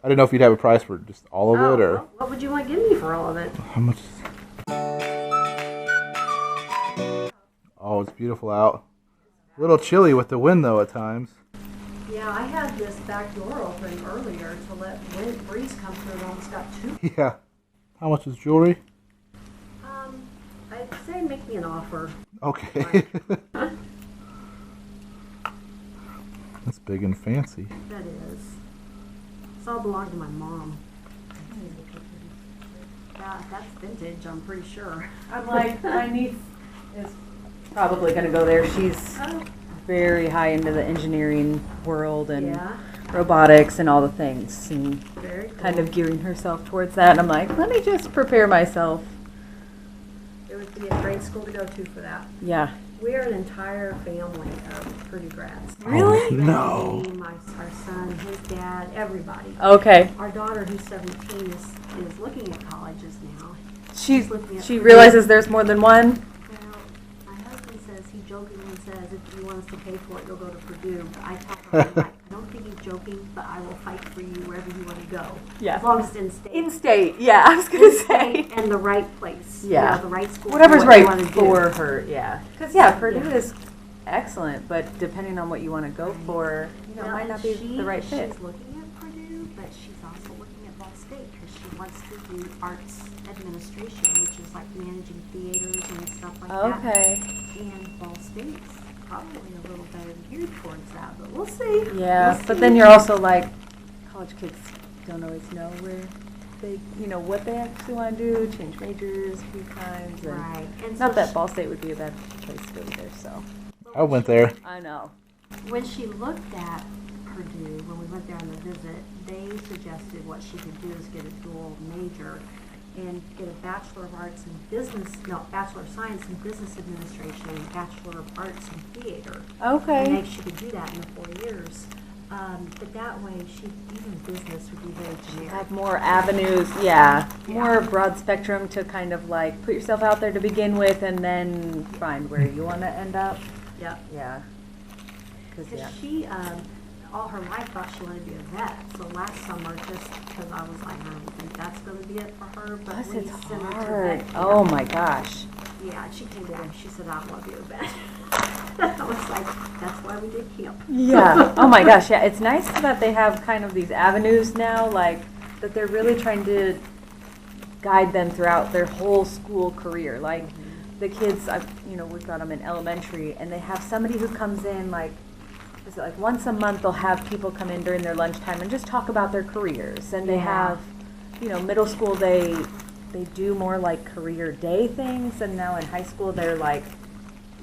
I didn't know if you'd have a price for just all of it, or well, what would you want to give me for all of it? how much. Oh, it's beautiful out. A little chilly with the wind, though, at times. Yeah, I had this back door open earlier to let breeze come through. It almost got too. Yeah. How much is jewelry? I'd say make me an offer. Okay. That's big and fancy. That is. This all belonged to my mom. Yeah, that's vintage, I'm pretty sure. I'm like, my niece is probably going to go there. She's very high into the engineering world and robotics and all the things, and Very cool. kind of gearing herself towards that. And I'm like, let me just prepare myself. It would be a great school to go to for that. Yeah. We're an entire family of Purdue grads. Really? No. Me, our son, his dad, everybody. Okay. Our daughter, who's 17, is looking at colleges now. She looking at realizes there's more than one. Well, my husband says, he jokingly says, if you want us to pay for it, you'll go to Purdue. But I tell her, I'm like, I don't think he's joking, but I will fight for you wherever you want to go. Yeah. As long as it's in state. In state, yeah, I was going to say. And the right place. Yeah. You know, the right school. Whatever's for what you right wanna for do. her, yeah. Because, yeah, Purdue Yeah. is excellent, but depending on what you want to go for, you know, it Well, might not be the right fit. She's looking at Purdue, but she's also looking at Ball State because she wants to do arts administration, which is like managing theaters and stuff like that. Okay. And Ball State's probably a little better geared towards that, but we'll see. Yeah, We'll but see. then you're also like, college kids don't always know where they, you know, what they actually want to do, change majors a few times. And Right. And not so that Ball State would be a bad place to go either, so. I went there. I know. When she looked at Purdue, when we went there on the visit, they suggested what she could do is get a dual major and get a Bachelor of Arts in Bachelor of Science in Business Administration and Bachelor of Arts in Theater. Okay. And she could do that in the 4 years. But that way, even business would be very generic. Have more avenues, yeah. More broad spectrum to kind of like put yourself out there to begin with and then find where you want to end up. Yep. Yeah. Because she, all her life, thought she wanted to be a vet. So last summer, just because I was like, I don't think that's going to be it for her. But Plus when it's you send her to hard. vet, Oh my gosh. Yeah, she came in and she said, I want to be a vet. I was like, that's why we did camp. Yeah. Oh my gosh. Yeah. It's nice that they have kind of these avenues now, like that they're really trying to guide them throughout their whole school career. Like the kids, we've got them in elementary, and they have somebody who comes in like, is it like once a month they'll have people come in during their lunchtime and just talk about their careers. And they have, middle school they do more like career day things, and now in high school they're like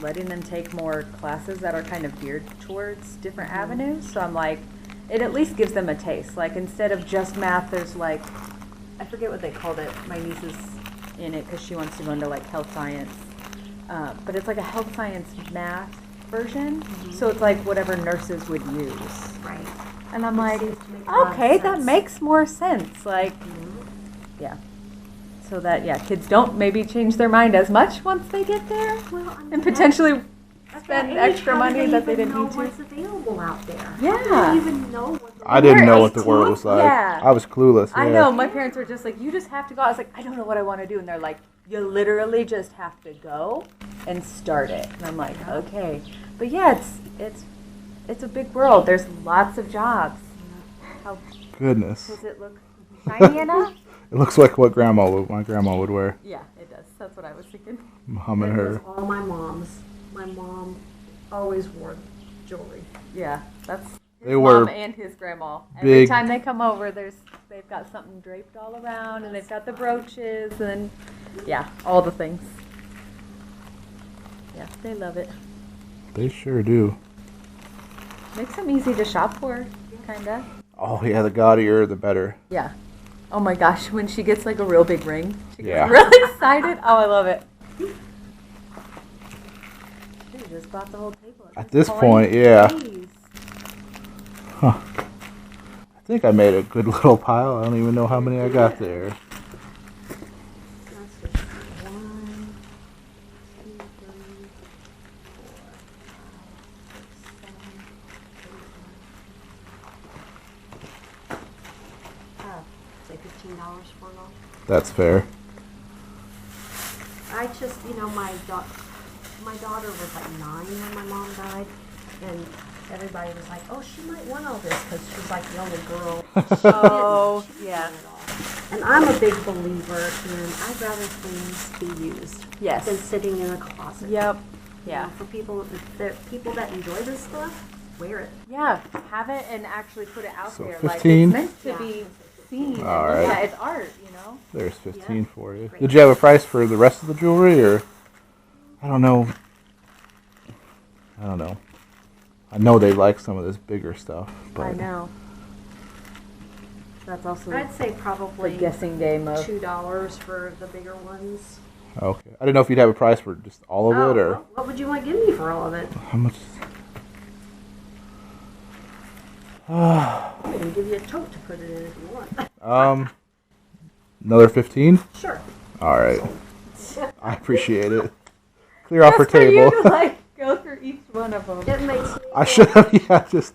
letting them take more classes that are kind of geared towards different avenues. So I'm like, it at least gives them a taste. Like instead of just math, there's like, I forget what they called it. My niece is in it because she wants to go into like health science. But it's like a health science math version. So it's like whatever nurses would use. Right. And I'm like, seems to make a lot of okay, that sense. makes more sense. Like, yeah. So that, kids don't maybe change their mind as much once they get there. Well, I mean, And potentially at spend that age, extra how do money that they even didn't know need to. what's available out there? Yeah. How do they even know what the I didn't You're know what the 18? word was like. Yeah. I was clueless. I yeah. know, my parents were just like, you just have to go. I was like, I don't know what I want to do. And they're like, you literally just have to go and start it. And I'm like, okay. But yeah, it's a big world. There's lots of jobs. How Goodness. does it look shiny enough? It looks like what my grandma would wear. Yeah, it does. That's what I was thinking. I'm humming It was her. all my mom's. My mom always wore jewelry. Yeah, that's They his were mom and his grandma. Every big- time they come over, they've got something draped all around, and they've got the brooches, and all the things. Yeah, they love it. They sure do. Makes them easy to shop for, kinda. Oh yeah, the gaudier the better. Yeah. Oh my gosh, when she gets like a real big ring, she Yeah. gets really excited. Oh, I love it. She just bought the whole table. At this point, yeah. Jeez. Huh. I think I made a good little pile. I don't even know how many I got there. That's just 1, 2, 3, 4, 5, 6, 7, 8, 9. say $15 for it all. That's fair. I just, you know, my daughter was like 9 when my mom died, and everybody was like, oh, she might want all this because she's like the only girl. Oh, She didn't. She yeah. wanted it all. And I'm a big believer in I'd rather things be used Yes. than sitting in a closet. Yep. You Yeah. know, for people that enjoy this stuff, wear it. Yeah. Have it and actually put it out So there. 15? Like it's meant to be seen. And All looked right. at. It's art, you know. There's 15 Yeah. for you. Great. Did you have a price for the rest of the jewelry, or I don't know. I know they like some of this bigger stuff, but I know. That's also I'd say the probably guessing game of. $2 for the bigger ones. okay. I didn't know if you'd have a price for just all of it, or well, what would you want to give me for all of it? how much. I can give you a tote to put it in if you want. Another 15. Sure. All right. I appreciate it. Clear off her Just for table. you to like go through each one of them. It makes me. I should have. Yeah, just.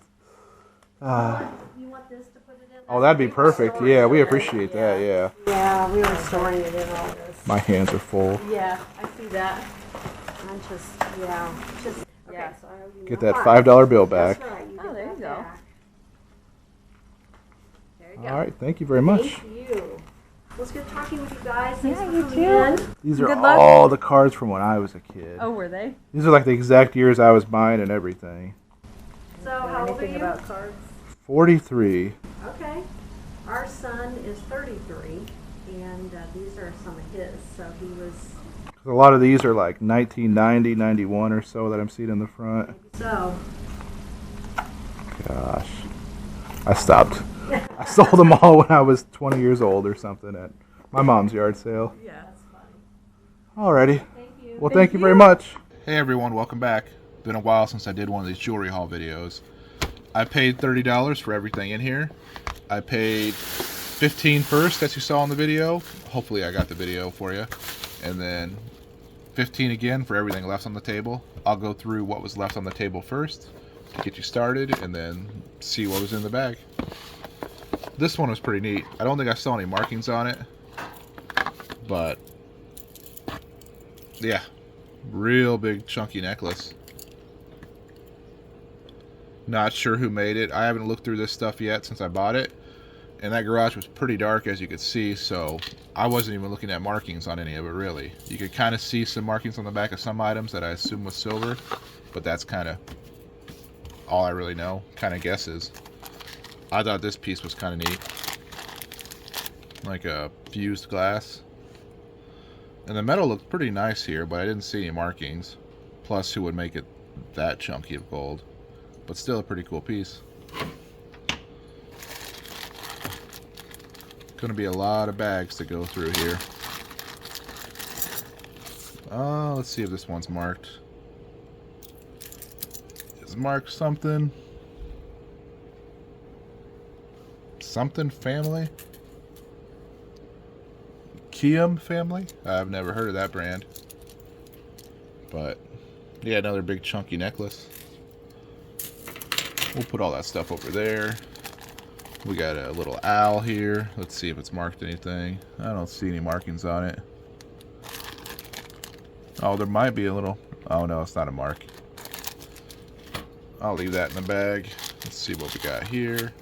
You want this to put it in? Oh, that'd be perfect. Storing Yeah, we it. appreciate that. Yeah. Yeah, we were storing it in all this. My hands are full. Yeah, I see that. I'm just, just. Okay, Yeah. so I owe you Get no that harm. $5 bill back. That's right. You Oh, get there that you go. back. There you go. All right. Thank you very much. Thank you. It was good talking with you guys. Thanks Yeah, for you coming too. in. These are Good luck. all the cards from when I was a kid. Oh, were they? These are like the exact years I was buying and everything. So how old are Anything you? about cards? 43. Okay. Our son is 33, and these are some of his. So he was. A lot of these are like 1990, 91 or so that I'm seeing in the front. So. Gosh. I stopped. I sold them all when I was 20 years old or something at my mom's yard sale. Yeah. That's funny. Alrighty. Thank you. Well, thank you very much. Hey everyone, welcome back. Been a while since I did one of these jewelry haul videos. I paid $30 for everything in here. I paid $15 first, as you saw in the video. Hopefully I got the video for you. And then $15 again for everything left on the table. I'll go through what was left on the table first to get you started, and then see what was in the bag. This one was pretty neat. I don't think I saw any markings on it, but yeah, real big chunky necklace. Not sure who made it. I haven't looked through this stuff yet since I bought it, and that garage was pretty dark, as you could see, so I wasn't even looking at markings on any of it, really. You could kind of see some markings on the back of some items that I assume was silver, but that's kind of all I really know, kind of guesses. I thought this piece was kind of neat, like a fused glass, and the metal looked pretty nice here, but I didn't see any markings. Plus, who would make it that chunky of gold? But still a pretty cool piece. Gonna be a lot of bags to go through here. Let's see if this one's marked. Is marked something? Something family? Kiam family? I've never heard of that brand. But yeah, another big chunky necklace. We'll put all that stuff over there. We got a little owl here. Let's see if it's marked anything. I don't see any markings on it. Oh, there might be a little. Oh no, it's not a mark. I'll leave that in the bag. Let's see what we got here.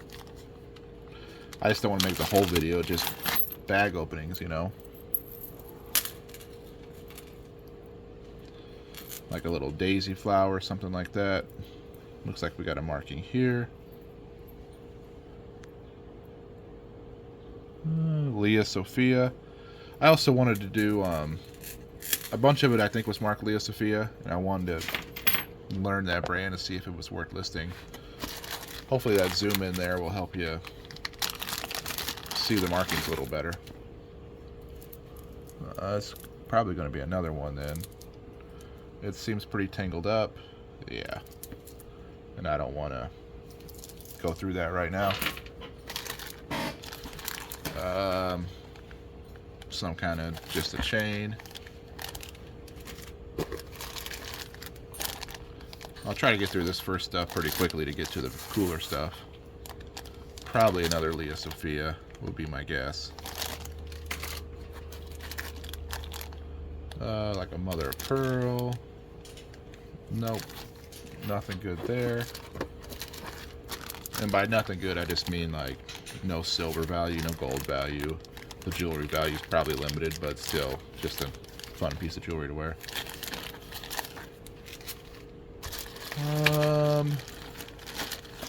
I just don't want to make the whole video just bag openings, you know. Like a little daisy flower, something like that. Looks like we got a marking here. Leah Sophia. I also wanted to do a bunch of it. I think was marked Leah Sophia, and I wanted to learn that brand to see if it was worth listing. Hopefully that zoom in there will help you see the markings a little better. It's probably going to be another one then. It seems pretty tangled up. Yeah. And I don't want to go through that right now. Some kind of just a chain. I'll try to get through this first stuff pretty quickly to get to the cooler stuff. Probably another Leah Sophia. would be my guess. Like a mother of pearl. Nope. Nothing good there. And by nothing good, I just mean like no silver value, no gold value. The jewelry value is probably limited, but still just a fun piece of jewelry to wear.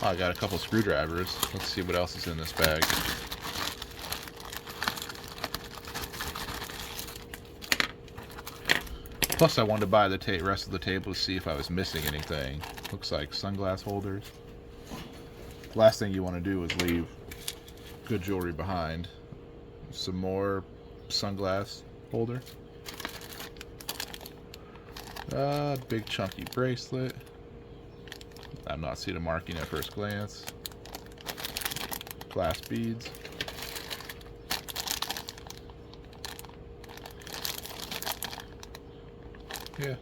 I got a couple screwdrivers. Let's see what else is in this bag. Plus, I wanted to buy the rest of the table to see if I was missing anything. Looks like sunglass holders. Last thing you want to do is leave good jewelry behind. Some more sunglass holder. Big chunky bracelet. I'm not seeing a marking at first glance. Glass beads. Yeah,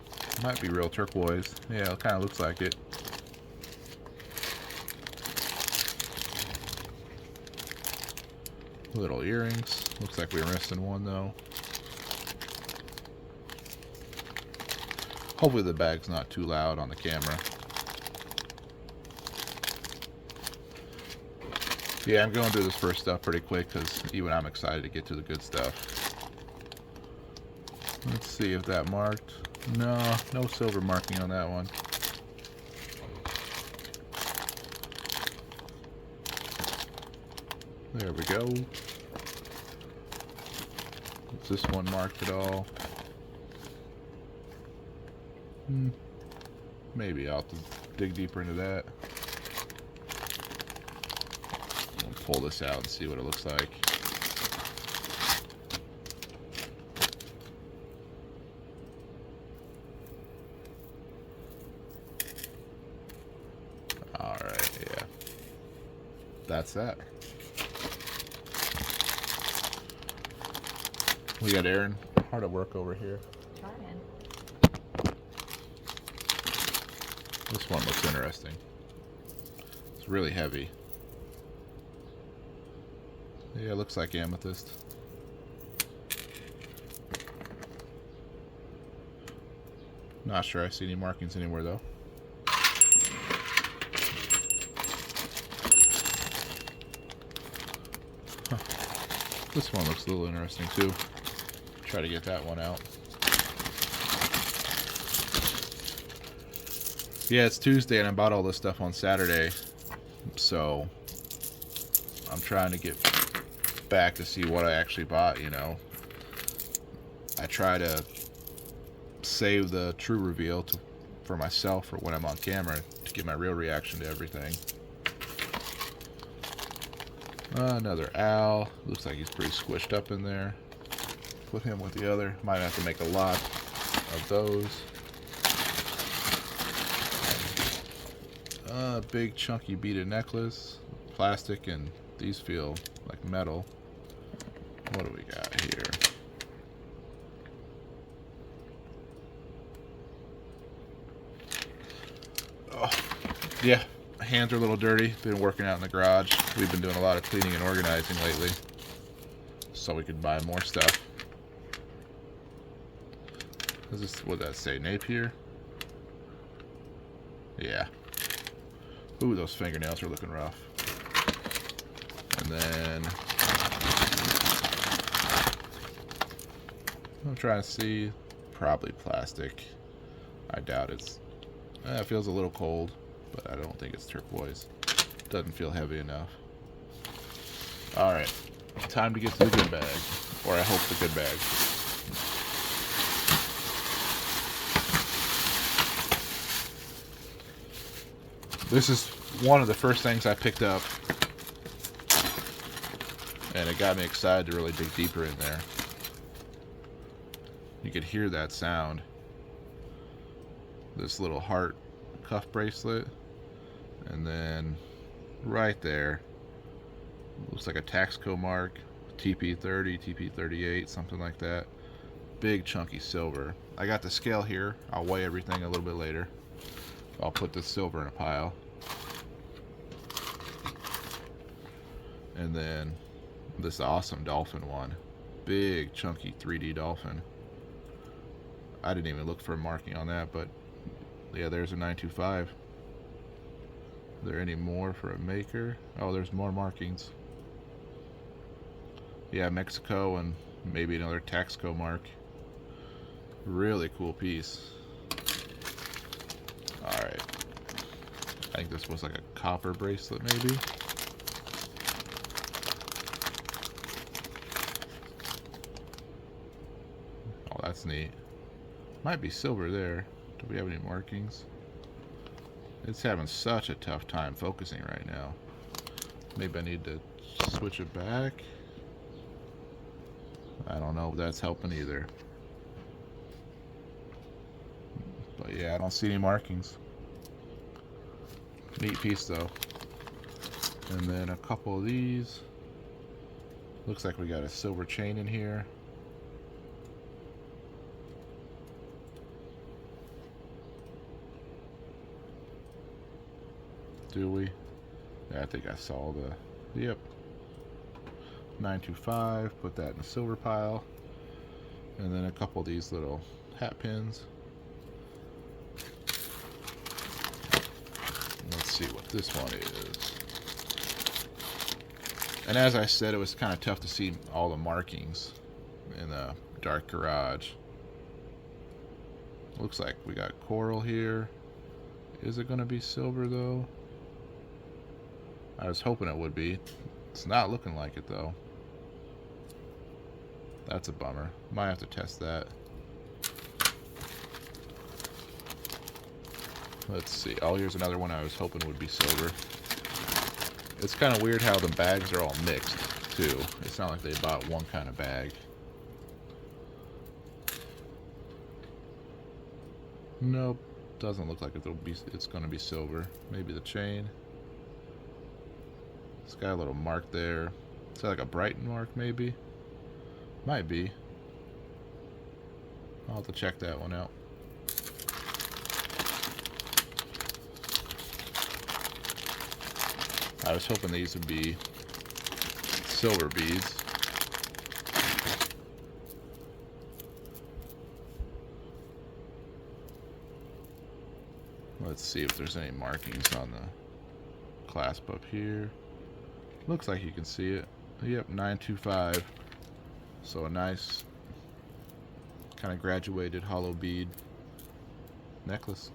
might be real turquoise. Yeah, it kind of looks like it. Little earrings. Looks like we were missing one though. Hopefully the bag's not too loud on the camera. Yeah, I'm going through this first stuff pretty quick because even I'm excited to get to the good stuff. Let's see if that marked. No, no silver marking on that one. There we go. Is this one marked at all? Maybe I'll have to dig deeper into that. I'll pull this out and see what it looks like. Alright, yeah. That's that. We got Aaron hard at work over here. Trying. This one looks interesting. It's really heavy. Yeah, it looks like amethyst. Not sure I see any markings anywhere though. Huh. This one looks a little interesting too. Try to get that one out. Yeah, it's Tuesday and I bought all this stuff on Saturday. So I'm trying to get back to see what I actually bought, you know. I try to save the true reveal for myself for when I'm on camera to get my real reaction to everything. Another owl. Looks like he's pretty squished up in there. Put him with the other. Might have to make a lot of those. Big chunky beaded necklace. Plastic, and these feel like metal. What do we got here? Oh, yeah. Hands are a little dirty. Been working out in the garage. We've been doing a lot of cleaning and organizing lately, so we could buy more stuff. Is this, what did that say? Napier? Yeah. Ooh, those fingernails are looking rough. And then I'm trying to see. Probably plastic. I doubt it's. It feels a little cold, but I don't think it's turquoise. Doesn't feel heavy enough. Alright. Time to get to the good bag. Or I hope the good bag. This is one of the first things I picked up. And it got me excited to really dig deeper in there. You could hear that sound. This little heart cuff bracelet. And then right there, looks like a Taxco mark. TP30, TP38, something like that. Big chunky silver. I got the scale here. I'll weigh everything a little bit later. I'll put the silver in a pile. And then This awesome dolphin one. Big, chunky 3D dolphin. I didn't even look for a marking on that, but yeah, there's a 925. Are there any more for a maker? Oh, there's more markings. Yeah, Mexico and maybe another Taxco mark. Really cool piece. Alright. I think this was like a copper bracelet, maybe. Oh, that's neat. Might be silver there. Do we have any markings? It's having such a tough time focusing right now. Maybe I need to switch it back. I don't know if that's helping either. But yeah, I don't see any markings. Neat piece though. And then a couple of these. Looks like we got a silver chain in here. Do we? Yeah, I think I saw the... Yep. 925. Put that in the silver pile. And then a couple of these little hat pins. Let's see what this one is. And as I said, it was kind of tough to see all the markings in the dark garage. Looks like we got coral here. Is it going to be silver though? I was hoping it would be. It's not looking like it though. That's a bummer. Might have to test that. Let's see. Oh, here's another one I was hoping would be silver. It's kind of weird how the bags are all mixed too. It's not like they bought one kind of bag. Nope. Doesn't look like it's going to be silver. Maybe the chain. It's got a little mark there. Is that like a Brighton mark maybe? Might be. I'll have to check that one out. I was hoping these would be silver beads. Let's see if there's any markings on the clasp up here. Looks like you can see it. Yep, 925. So a nice kind of graduated hollow bead necklace.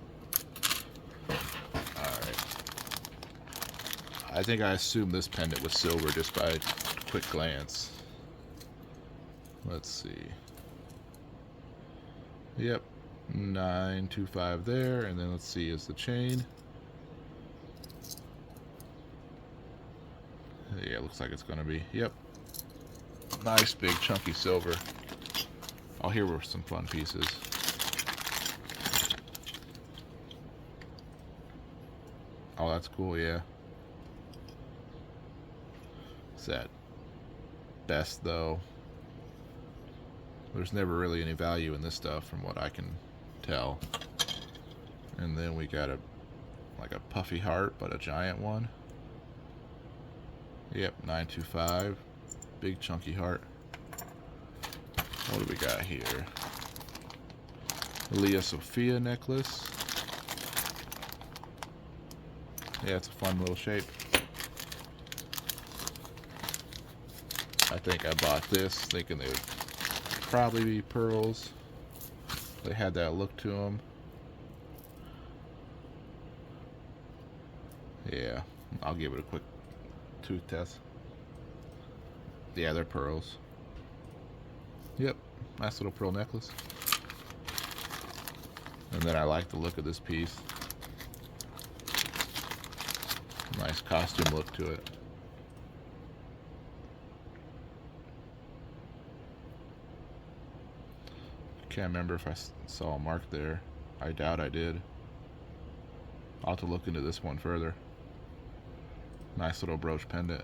Alright. I think I assumed this pendant was silver just by a quick glance. Let's see. Yep, 925 there, and then let's see, is the chain. Yeah, it looks like it's gonna be. Yep. Nice big chunky silver. Oh, here were some fun pieces. Oh, that's cool, yeah. Is that best though? There's never really any value in this stuff from what I can tell. And then we got like a puffy heart, but a giant one. Yep, 925. Big chunky heart. What do we got here? Leah Sophia necklace. Yeah, it's a fun little shape. I think I bought this thinking they would probably be pearls. They had that look to them. Yeah, I'll give it a quick tooth test. Yeah, they're pearls. Yep, nice little pearl necklace. And then I like the look of this piece. Nice costume look to it. Can't remember if I saw a mark there. I doubt I did. I'll have to look into this one further. Nice little brooch pendant.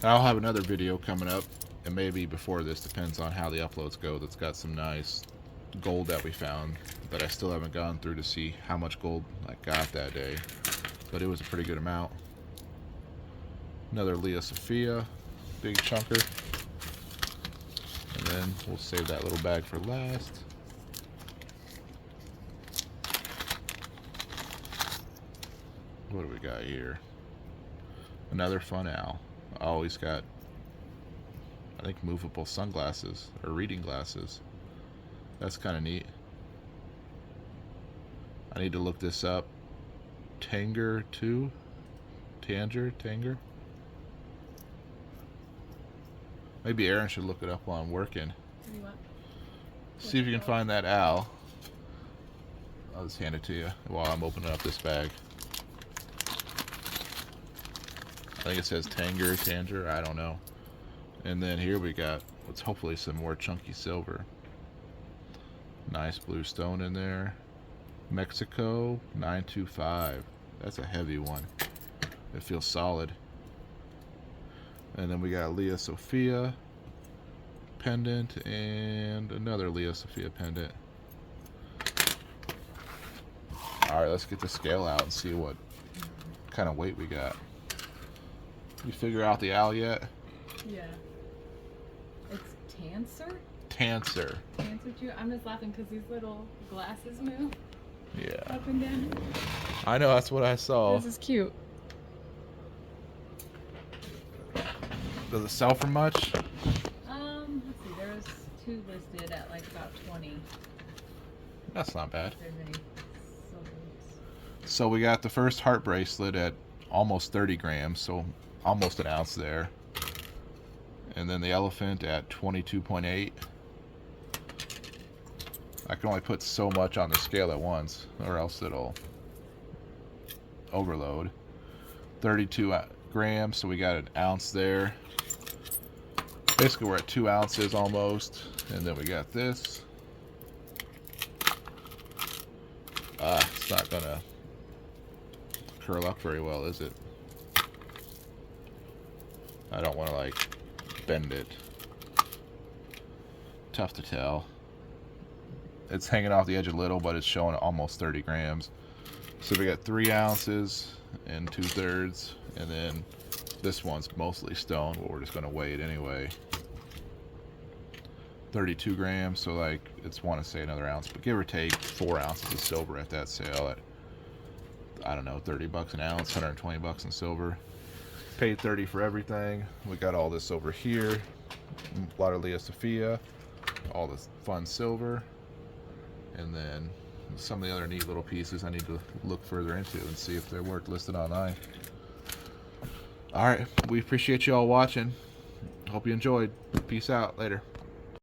I'll have another video coming up, and maybe before this, depends on how the uploads go, that's got some nice gold that we found that I still haven't gone through to see how much gold I got that day. but it was a pretty good amount. Another Leah Sophia, big chunker. And then we'll save that little bag for last. What do we got here? Another fun owl. Oh, he's got, I think, movable sunglasses or reading glasses. That's kind of neat. I need to look this up. Tanger 2? Tanger? Maybe Aaron should look it up while I'm working. See if you can find that owl. I'll just hand it to you while I'm opening up this bag. I think it says Tanger, I don't know. And then here we got what's hopefully some more chunky silver. Nice blue stone in there. Mexico 925. That's a heavy one. It feels solid. And then we got Leah Sophia pendant and another Leah Sophia pendant. Alright, let's get the scale out and see what kind of weight we got. You figure out the owl yet? Yeah. It's Tancer? Tancer. Tancer too? I'm just laughing because these little glasses move Yeah. up and down. I know, that's what I saw. This is cute. Does it sell for much? Let's see. There's 2 listed at like about 20. That's not bad. If there's any silvers. So we got the first heart bracelet at almost 30 grams, so almost an ounce there. And then the elephant at 22.8. I can only put so much on the scale at once, or else it'll overload. 32 grams, so we got an ounce there. Basically, we're at 2 ounces almost. And then we got this. It's not gonna curl up very well, is it? I don't want to like bend it. Tough to tell. It's hanging off the edge a little, but it's showing almost 30 grams. So we got 3 ounces and 2/3, and then this one's mostly stone, but we're just gonna weigh it anyway. 32 grams, so like it's want to say another ounce, but give or take 4 ounces of silver at that sale at, I don't know, 30 bucks an ounce, 120 bucks in silver. Paid 30 for everything. We got all this over here, a lot of Leah Sophia, all this fun silver, and then some of the other neat little pieces I need to look further into and see if they're worth listed online. Alright, we appreciate you all watching. Hope you enjoyed. Peace out. Later.